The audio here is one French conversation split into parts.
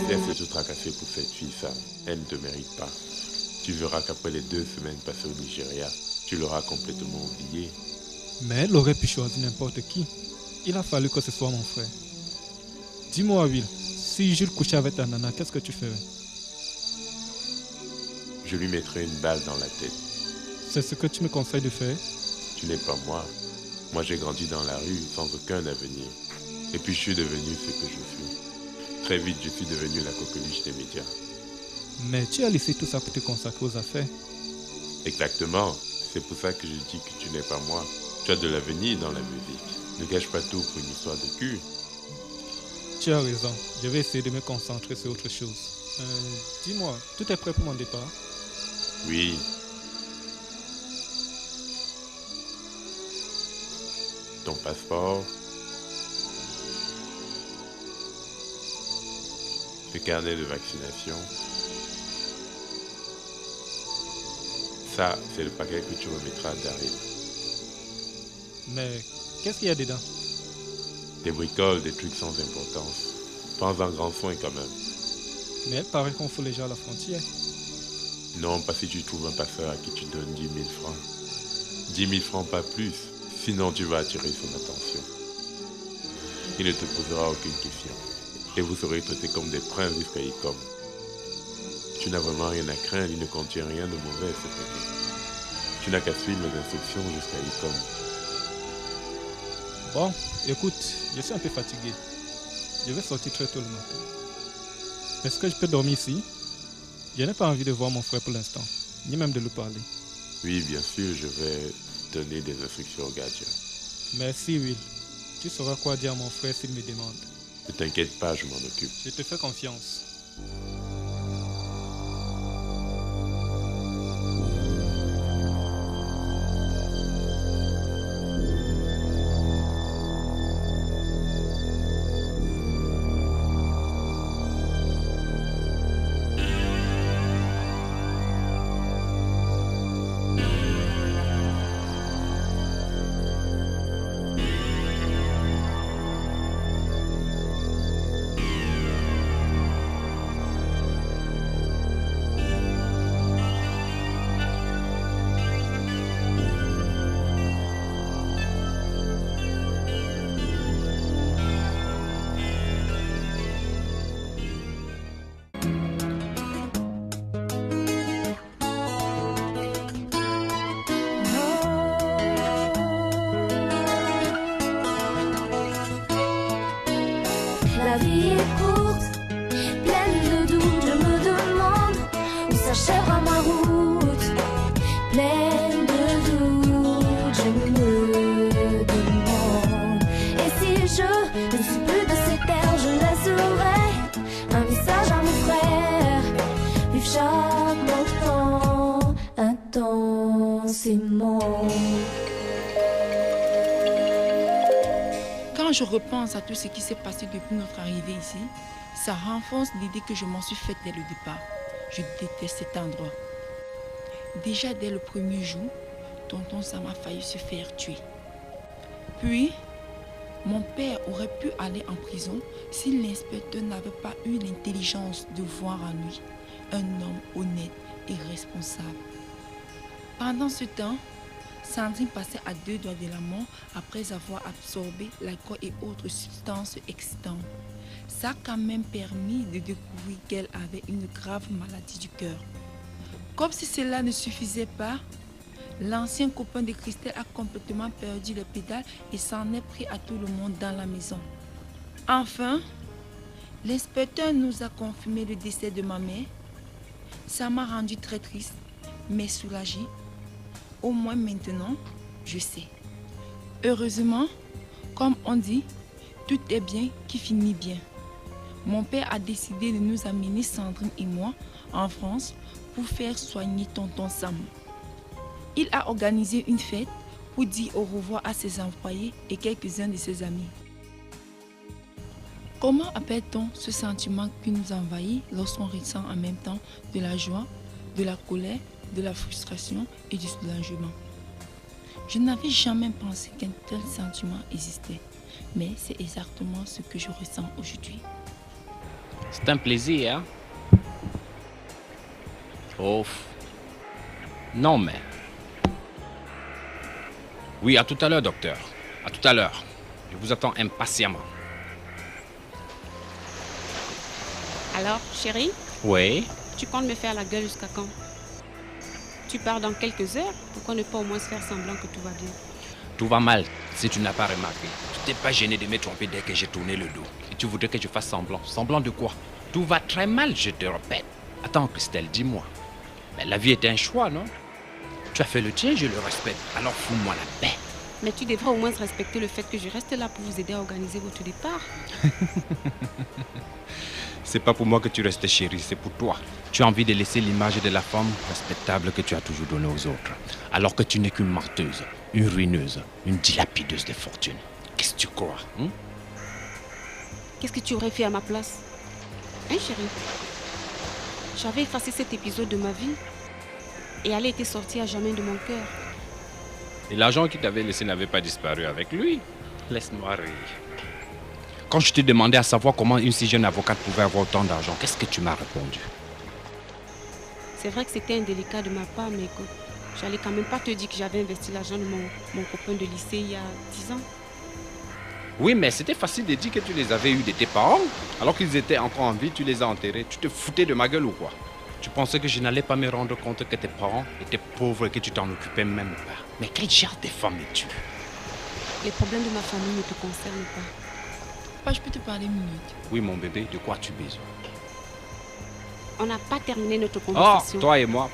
Laisse te tracasser pour cette fille, Sam. Elle ne te mérite pas. Tu verras qu'après les 2 semaines passées au Nigeria, tu l'auras complètement oublié. Mais elle aurait pu choisir n'importe qui. Il a fallu que ce soit mon frère. Dis-moi, Will, si Jules couchait avec ta nana, qu'est-ce que tu ferais? Je lui mettrai une balle dans la tête. C'est ce que tu me conseilles de faire? Tu n'es pas moi. Moi, j'ai grandi dans la rue sans aucun avenir. Et puis, je suis devenu ce que je suis. Très vite, je suis devenu la coqueluche des médias. Mais tu as laissé tout ça pour te consacrer aux affaires. Exactement. C'est pour ça que je dis que tu n'es pas moi. Tu as de l'avenir dans la musique. Ne gâche pas tout pour une histoire de cul. Tu as raison. Je vais essayer de me concentrer sur autre chose. Dis-moi, tout est prêt pour mon départ? Oui. Ton passeport. Le carnet de vaccination. Ça, c'est le paquet que tu remettras à Daryl. Mais qu'est-ce qu'il y a dedans? Des bricoles, des trucs sans importance. Prends-en grand soin quand même. Mais il paraît qu'on fout les gens à la frontière. Non, pas si tu trouves un passeur à qui tu donnes 10 000 francs. 10 000 francs, pas plus. Sinon, tu vas attirer son attention. Il ne te posera aucune question. Et vous serez traités comme des princes jusqu'à Icom. Tu n'as vraiment rien à craindre, il ne contient rien de mauvais, ce paquet. Tu n'as qu'à suivre mes instructions jusqu'à Icom. Bon, écoute, je suis un peu fatigué. Je vais sortir très tôt le matin. Est-ce que je peux dormir ici? Je n'ai pas envie de voir mon frère pour l'instant, ni même de lui parler. Oui, bien sûr, je vais donner des instructions au gardien. Merci, Will. Tu sauras quoi dire à mon frère s'il me demande. Ne t'inquiète pas, je m'en occupe. Je te fais confiance. La vie est courte, pleine de doutes, je me demande où s'achèvera ma route. Pleine de doutes, je me demande. Et si je ne suis plus de ces terres, je laisserai un message à mon frère. Vivre chaque instant intensément. Quand je repense à tout ce qui s'est passé depuis notre arrivée ici, ça renforce l'idée que je m'en suis faite dès le départ. Je déteste cet endroit. Déjà dès le premier jour, tonton Sam a failli se faire tuer. Puis, mon père aurait pu aller en prison si l'inspecteur n'avait pas eu l'intelligence de voir en lui un homme honnête et responsable. Pendant ce temps, Sandrine passait à 2 doigts de la mort après avoir absorbé l'alcool et autres substances excitantes. Ça a quand même permis de découvrir qu'elle avait une grave maladie du cœur. Comme si cela ne suffisait pas, l'ancien copain de Christelle a complètement perdu les pédales et s'en est pris à tout le monde dans la maison. Enfin, l'inspecteur nous a confirmé le décès de ma mère. Ça m'a rendu très triste, mais soulagée. Au moins maintenant, je sais. Heureusement, comme on dit, Tout est bien qui finit bien. Mon père a décidé de nous amener, Sandrine et moi, en France pour faire soigner tonton Sam. Il a organisé une fête pour dire au revoir à ses employés et quelques-uns de ses amis. Comment appelle-t-on ce sentiment qui nous envahit lorsqu'on ressent en même temps de la joie, de la colère, de la frustration et du soulagement? Je n'avais jamais pensé qu'un tel sentiment existait, mais c'est exactement ce que je ressens aujourd'hui. C'est un plaisir, hein? Oh. Non, mais... Oui, à tout à l'heure, docteur. À tout à l'heure. Je vous attends impatiemment. Alors, chérie, Oui? tu comptes me faire la gueule jusqu'à quand? Tu pars dans quelques heures? Pourquoi ne pas au moins se faire semblant que tout va bien? Tout va mal, si tu n'as pas remarqué. Tu t'es pas gêné de me tromper dès que j'ai tourné le dos. Et tu voudrais que je fasse semblant. Semblant de quoi? Tout va très mal, je te répète. Attends, Christelle, dis-moi. Mais la vie est un choix, non? Tu as fait le tien, je le respecte. Alors fous-moi la paix. Mais tu devrais au moins respecter le fait que je reste là pour vous aider à organiser votre départ. C'est pas pour moi que tu restes chérie, c'est pour toi. Tu as envie de laisser l'image de la femme respectable que tu as toujours donnée aux autres. Alors que tu n'es qu'une menteuse, une ruineuse, une dilapideuse de fortune. Qu'est-ce que tu crois, hein? Qu'est-ce que tu aurais fait à ma place? Hein, chérie? J'avais effacé cet épisode de ma vie et elle était sortie à jamais de mon cœur. Et l'argent qu'il t'avait laissé n'avait pas disparu avec lui. Laisse-moi rire. Quand je t'ai demandé à savoir comment une si jeune avocate pouvait avoir autant d'argent, qu'est-ce que tu m'as répondu? C'est vrai que c'était indélicat de ma part, mais écoute, j'allais quand même pas te dire que j'avais investi l'argent de mon copain de lycée il y a 10 ans. Oui, mais c'était facile de dire que tu les avais eus de tes parents. Alors qu'ils étaient encore en vie, tu les as enterrés. Tu te foutais de ma gueule ou quoi? Tu pensais que je n'allais pas me rendre compte que tes parents étaient pauvres et que tu t'en occupais même pas. Mais quel genre de femme es-tu? Les problèmes de ma famille ne te concernent pas. Papa, je peux te parler une minute? Oui, mon bébé, de quoi as-tu besoin? On n'a pas terminé notre Oh, conversation. toi et moi,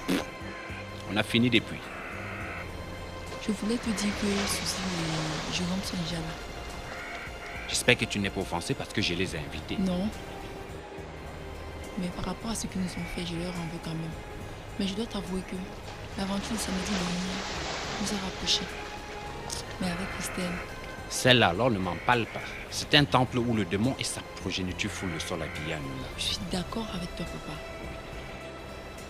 on a fini depuis. Je voulais te dire que Suzy et Jérôme sont déjà là. J'espère que tu n'es pas offensé parce que je les ai invités. Non. Mais par rapport à ce qu'ils nous ont fait, je leur en veux quand même. Mais je dois t'avouer que l'aventure de samedi dernier nous a rapprochés. Mais avec Christelle. Celle-là, alors, ne m'en parle pas. C'est un temple où le démon et sa progéniture foulent le sol à Guyane. Je suis d'accord avec toi, papa.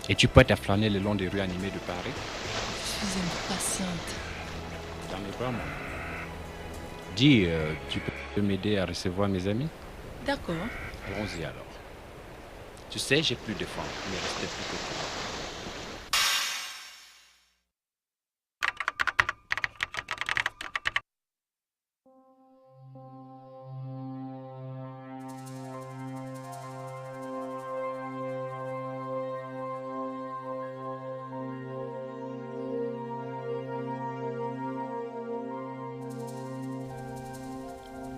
Et tu peux t'afflaner le long des rues animées de Paris? Je suis impatiente. Dans mes bras, moi. Dis, tu peux m'aider à recevoir mes amis? D'accord. Allons-y alors. Tu sais, j'ai plus de femmes. Il ne restait plus que toi.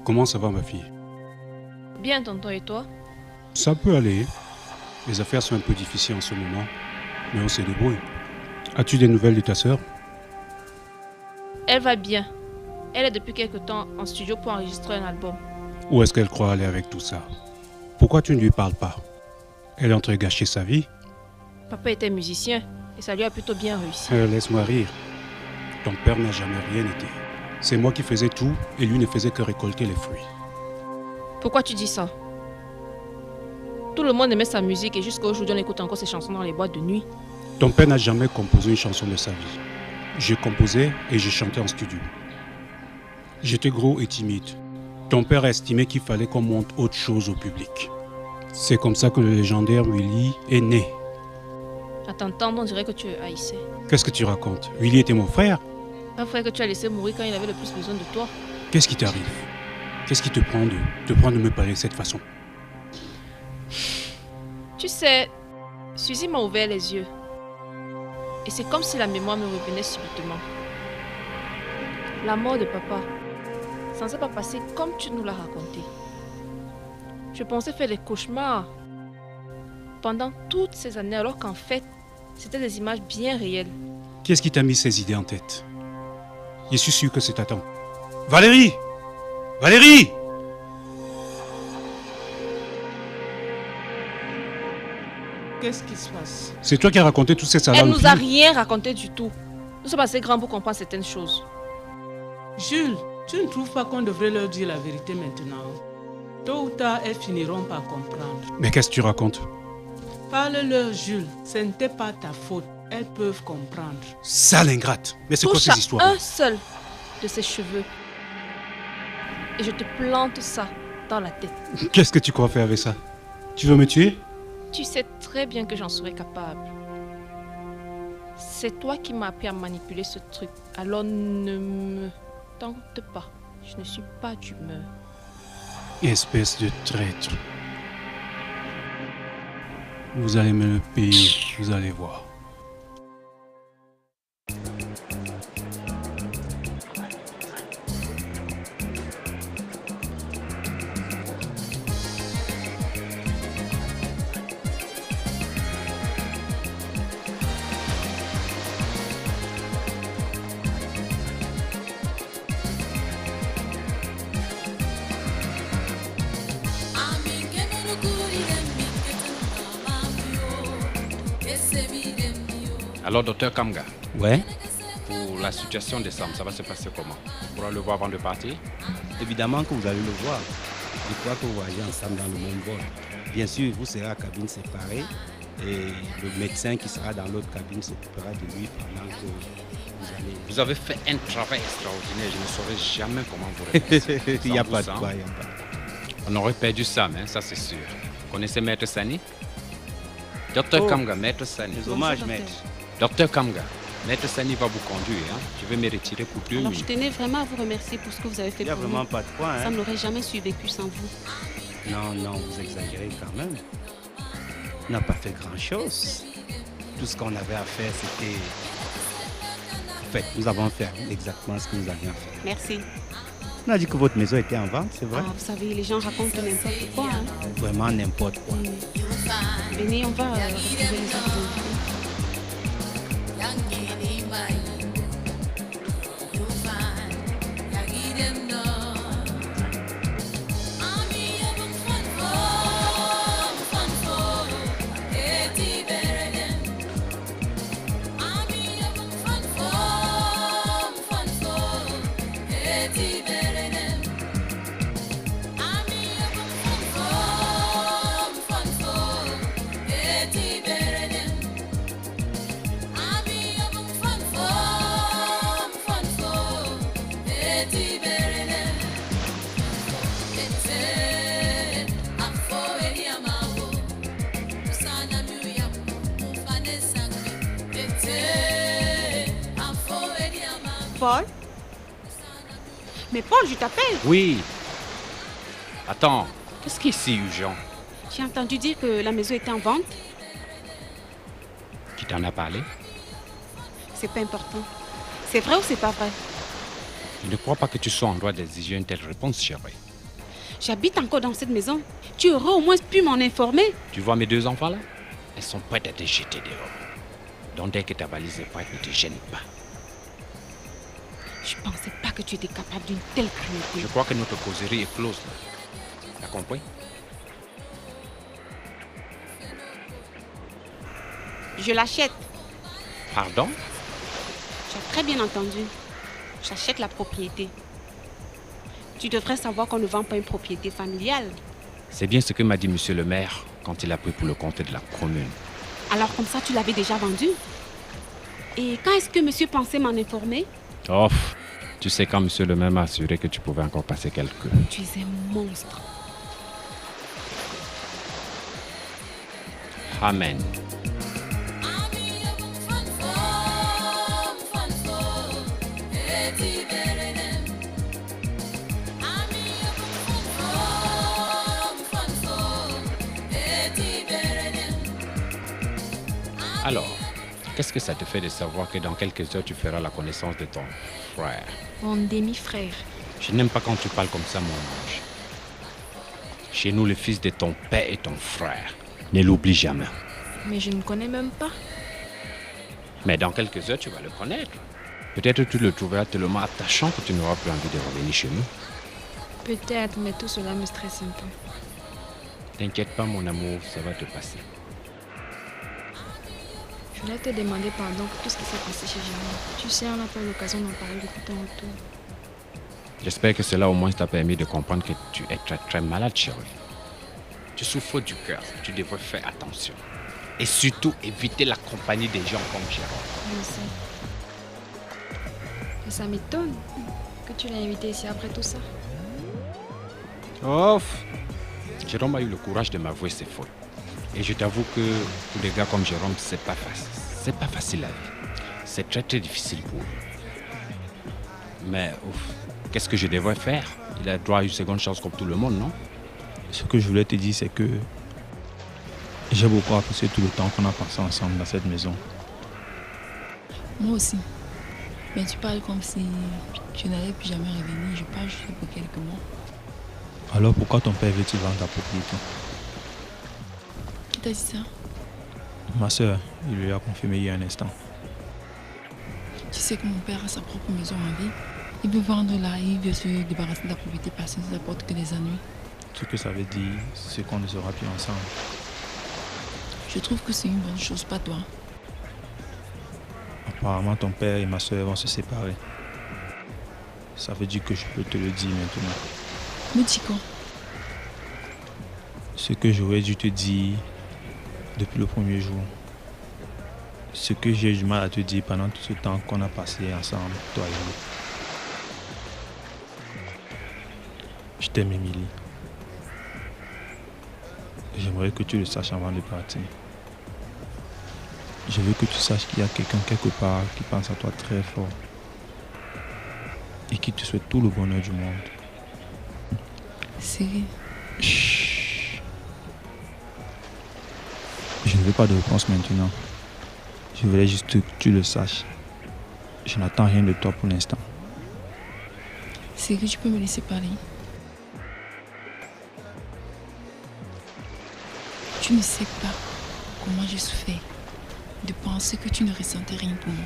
Comment ça va, ma fille? Bien, tonton, et toi? Ça peut aller. Les affaires sont un peu difficiles en ce moment, mais on se débrouille. As-tu des nouvelles de ta sœur? Elle va bien. Elle est depuis quelque temps en studio pour enregistrer un album. Où est-ce qu'elle croit aller avec tout ça? Pourquoi tu ne lui parles pas? Elle est en train de gâcher sa vie. Papa était musicien et ça lui a plutôt bien réussi. Laisse-moi rire. Ton père n'a jamais rien été. C'est moi qui faisais tout et lui ne faisait que récolter les fruits. Pourquoi tu dis ça? Tout le monde aimait sa musique et jusqu'à aujourd'hui on écoute encore ses chansons dans les boîtes de nuit. Ton père n'a jamais composé une chanson de sa vie. Je composais et je chantais en studio. J'étais gros et timide. Ton père a estimé qu'il fallait qu'on montre autre chose au public. C'est comme ça que le légendaire Willy est né. À t'entendre, on dirait que tu es haïssais. Qu'est-ce que tu racontes? Willy était mon frère? Un frère que tu as laissé mourir quand il avait le plus besoin de toi. Qu'est-ce qui t'arrive? Qu'est-ce qui te prend de me parler de cette façon? Tu sais, Suzy m'a ouvert les yeux. Et c'est comme si la mémoire me revenait subitement. La mort de papa, ça ne s'est pas passé comme tu nous l'as raconté. Je pensais faire des cauchemars pendant toutes ces années, alors qu'en fait, c'était des images bien réelles. Qu'est-ce qui t'a mis ces idées en tête? Je suis sûr que c'est ta tante. Valérie! Valérie! qu'est-ce qui se passe? C'est toi qui as raconté tous ces Elle salades. nous a rien raconté du tout. Nous sommes assez grands pour comprendre certaines choses. Jules, tu ne trouves pas qu'on devrait leur dire la vérité maintenant? Tôt ou tard, elles finiront par comprendre. Mais qu'est-ce que tu racontes? Parle-leur, Jules. Ce n'était pas ta faute. Elles peuvent comprendre. Sale ingrate. Mais c'est quoi Touche ces à histoires? un seul de ses cheveux. Et je te plante ça dans la tête. Qu'est-ce que tu crois faire avec ça? Tu veux me tuer? Tu sais très bien que j'en serais capable. C'est toi qui m'as appris à manipuler ce truc. Alors ne me tente pas. Je ne suis pas d'humeur. Espèce de traître. Vous allez me le payer, vous allez voir. Alors, docteur Kamga, Ouais, pour la situation des Sam, ça va se passer comment? On pourra le voir avant de partir? évidemment que vous allez le voir. Je crois que vous voyagez ensemble dans le même vol. Bien sûr, vous serez à cabine séparée et le médecin qui sera dans l'autre cabine s'occupera de lui pendant que vous allez... Vous avez fait un travail extraordinaire. Je ne saurais jamais comment vous remercier. Il n'y a Sans pas vous, de hein. quoi, il n'y a pas de quoi. On aurait perdu Sam, hein, ça c'est sûr. Vous connaissez Maître Sani? Docteur Oh. Kamga, Maître Sani. Les hommages, maître. Docteur Kamga, Maître Sani va vous conduire. Hein. Je vais me retirer pour 2 Alors je minutes. tenais vraiment à vous remercier pour ce que vous avez fait Il n'y a pour nous. vraiment pas de quoi, Ça hein. n'aurait jamais survécu sans vous. Non, non, vous exagérez quand même. On n'a pas fait grand-chose. Tout ce qu'on avait à faire, c'était... En fait, nous avons fait exactement ce que nous avions à faire. Merci. On a dit que votre maison était en vente, c'est vrai? Ah, vous savez, les gens racontent n'importe quoi. Hein. Vraiment n'importe quoi. Venez, on va retrouver les autres. Paul? Mais Paul, je t'appelle. Oui. Attends, qu'est-ce qui est si urgent? J'ai entendu dire que la maison était en vente. Qui t'en a parlé? C'est pas important. C'est vrai ou c'est pas vrai? Je ne crois pas que tu sois en droit d'exiger une telle réponse, chérie. J'habite encore dans cette maison. Tu aurais au moins pu m'en informer. Tu vois mes 2 enfants là? Elles sont prêtes à te jeter dehors. Donc dès que ta valise est prête, ne te gêne pas. Je pensais pas que tu étais capable d'une telle Je cruauté. crois que notre causerie est close là. T'as compris? Je l'achète. Pardon? Tu as très bien entendu. J'achète la propriété. Tu devrais savoir qu'on ne vend pas une propriété familiale. C'est bien ce que m'a dit monsieur le maire quand il a pris pour le compte de la commune. Alors comme ça, tu l'avais déjà vendu. Et quand est-ce que monsieur pensait m'en informer? Oh, tu sais quand monsieur le maire m'a assuré que tu pouvais encore passer quelques... Tu es un monstre. Amen. Alors, qu'est-ce que ça te fait de savoir que dans quelques heures, tu feras la connaissance de ton frère? Mon demi-frère. Je n'aime pas quand tu parles comme ça, mon ange. Chez nous, le fils de ton père est ton frère. Ne l'oublie jamais. Mais je ne connais même pas. Mais dans quelques heures, tu vas le connaître. Peut-être tu le trouveras tellement attachant que tu n'auras plus envie de revenir chez nous. Peut-être, mais tout cela me stresse un peu. T'inquiète pas, mon amour, ça va te passer. voulais te demander pardon pour tout ce qui s'est passé chez Jérôme. Tu sais, on n'a pas eu l'occasion d'en parler depuis ton retour. J'espère que cela au moins t'a permis de comprendre que tu es très très malade, chérie. Tu souffres du cœur, tu devrais faire attention. Et surtout éviter la compagnie des gens comme Jérôme. Je sais. Et ça m'étonne que tu l'aies invité ici après tout ça. Ouf! Jérôme a eu le courage de m'avouer ses fautes. Et je t'avoue que pour des gars comme Jérôme, c'est pas facile. C'est pas facile la vie. C'est très très difficile pour eux. Mais qu'est-ce que je devrais faire? Il a droit à une seconde chance comme tout le monde, non? Ce que je voulais te dire, c'est que j'ai beaucoup apprécié tout le temps qu'on a passé ensemble dans cette maison. Moi aussi. Mais tu parles comme si je n'allais plus jamais revenir. Je parle juste pour quelques mois. Alors pourquoi ton père veut-il vendre ta propriété? Qui t'a dit ça? Ma soeur, il lui a confirmé il y a un instant. Tu sais que mon père a sa propre maison en ville. Il veut vendre là, il veut se débarrasser de la propriété parce que ça n'apporte que des ennuis. Ce que ça veut dire, c'est qu'on ne sera plus ensemble. Je trouve que c'est une bonne chose, pas toi. Apparemment, ton père et ma soeur vont se séparer. Ça veut dire que je peux te le dire maintenant. Me dis quoi? Ce que j'aurais dû te dire depuis le premier jour. Ce que j'ai eu du mal à te dire pendant tout ce temps qu'on a passé ensemble, toi et moi. Je t'aime, Émilie. J'aimerais que tu le saches avant de partir. Je veux que tu saches qu'il y a quelqu'un quelque part qui pense à toi très fort et qui te souhaite tout le bonheur du monde. Sérieux? Chut. Je ne veux pas de réponse maintenant. Je voulais juste que tu le saches. Je n'attends rien de toi pour l'instant. Sérieux, tu peux me laisser parler? Tu ne sais pas comment j'ai souffert de penser que tu ne ressentais rien pour moi.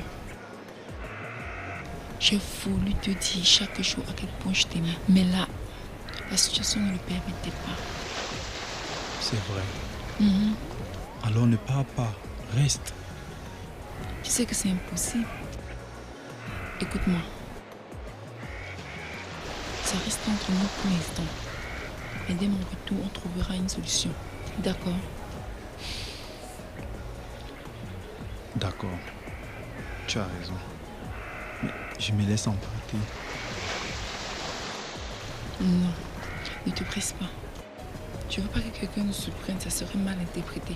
J'ai voulu te dire chaque jour à quel point je t'aimais. Mais là, la situation ne le permettait pas. C'est vrai. Alors ne pars pas. Reste. Tu sais que c'est impossible. Écoute-moi. Ça reste entre nous pour l'instant. Et dès mon retour, on trouvera une solution. D'accord? D'accord. Tu as raison. Mais je me laisse emporter. Non, ne te presse pas. Je veux pas que quelqu'un nous surprenne, ça serait mal interprété.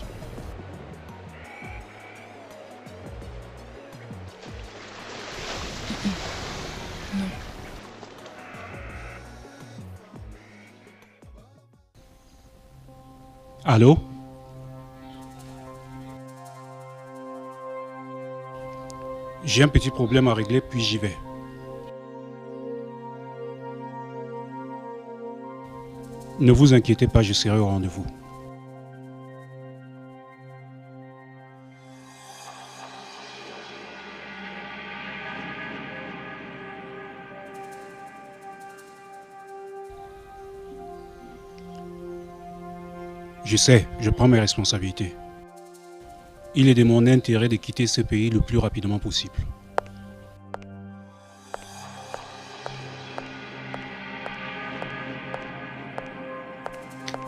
Non. Allô? J'ai un petit problème à régler, puis j'y vais. Ne vous inquiétez pas, je serai au rendez-vous. Je sais, je prends mes responsabilités. Il est de mon intérêt de quitter ce pays le plus rapidement possible.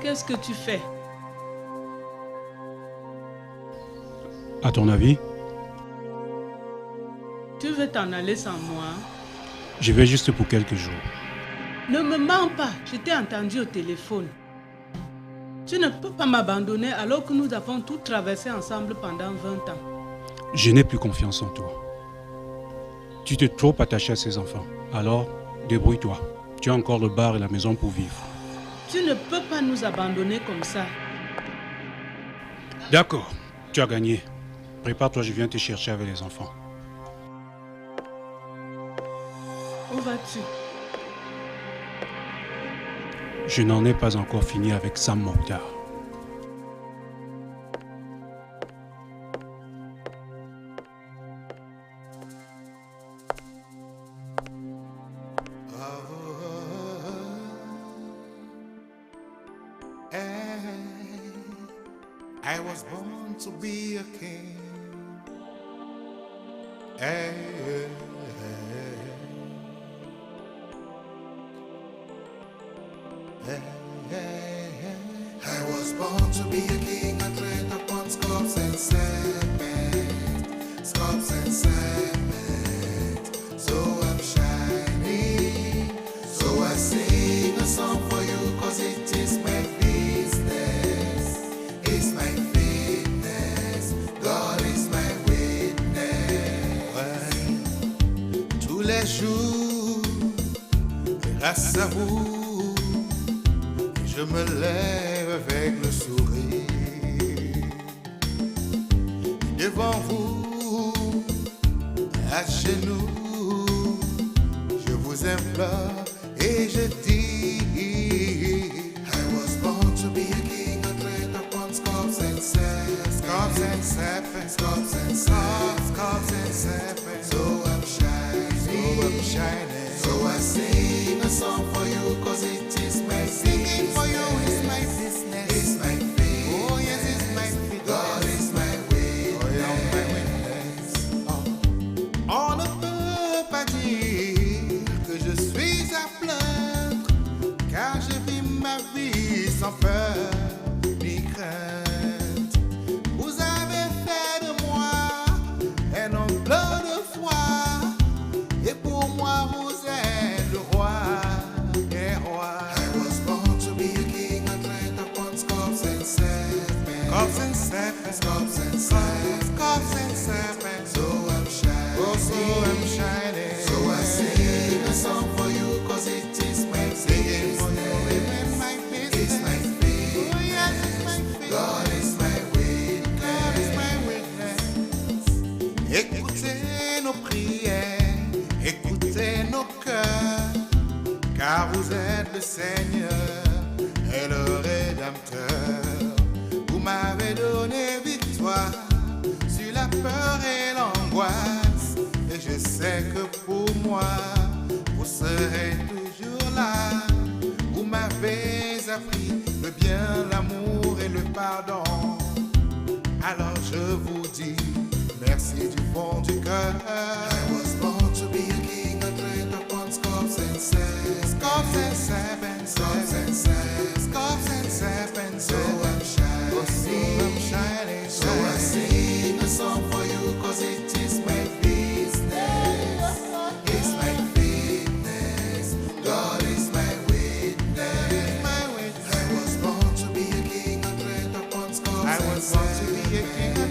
Qu'est-ce que tu fais? À ton avis? Tu veux t'en aller sans moi? Je vais juste pour quelques jours. Ne me mens pas, je t'ai entendu au téléphone. Tu ne peux pas m'abandonner alors que nous avons tout traversé ensemble pendant 20 ans. Je n'ai plus confiance en toi. Tu t'es trop attaché à ces enfants. Alors, débrouille-toi. Tu as encore le bar et la maison pour vivre. Tu ne peux pas nous abandonner comme ça. D'accord, tu as gagné. Prépare-toi, je viens te chercher avec les enfants. Où vas-tu? Je n'en ai pas encore fini avec Sam Mokhtar. I was born to be a king. I was born to be a king, a tread upon scorps and serpents, scorps and serpents. So I'm shining, so I sing a song for you, cause it is my business, it's my fitness, God is my witness. Ouais. Tous les jours, grâce à vous, je me lève avec le sourire. Devant vous, à genoux, je vous implore et je dis I was born to be a king, a tread upon scorps and serpents, scorps and serpents, scorps and serpents, scorps and serpents. So I'm shining, so I sing a song for you, cause it is my singing for you is my business, it's my faith. Oh yes, it's my faith. God is my witness. On ne peut pas dire que je suis à plaindre, car je vis ma vie sans peur ni crainte. Vous avez fait de moi un homme plein de foi, et pour moi vous êtes le roi des rois. I was born to be a king, a tread upon scorps and serpents, scorps and serpents, scorps and serpents, scorps and serpents. So I'm shining, oh so I'm shining, so I sing a song for you, cause it is my singing for you, it's my business, it's my faith. Oh yes, it's my faith. God is my witness, God is my witness. Écoutez nos prières, écoutez nos cœurs, car vous êtes le Seigneur et le Rédempteur. Vous m'avez donné victoire sur la peur et l'angoisse, et je sais que pour moi, vous serez toujours là. Vous m'avez appris le bien, l'amour et le pardon. Alors je vous dis merci du fond du cœur. I was born to be a king, a tread upon scorps and serpents, scorps and serpents, scorps and serpents, scorps and serpents. So I'm shining, oh, so I'm shining, so I sing a song for you, cause it is my business, it's my fitness, God is my witness, my witness. I was born to be a king, a tread upon scorps and serpents. I was born to be a king.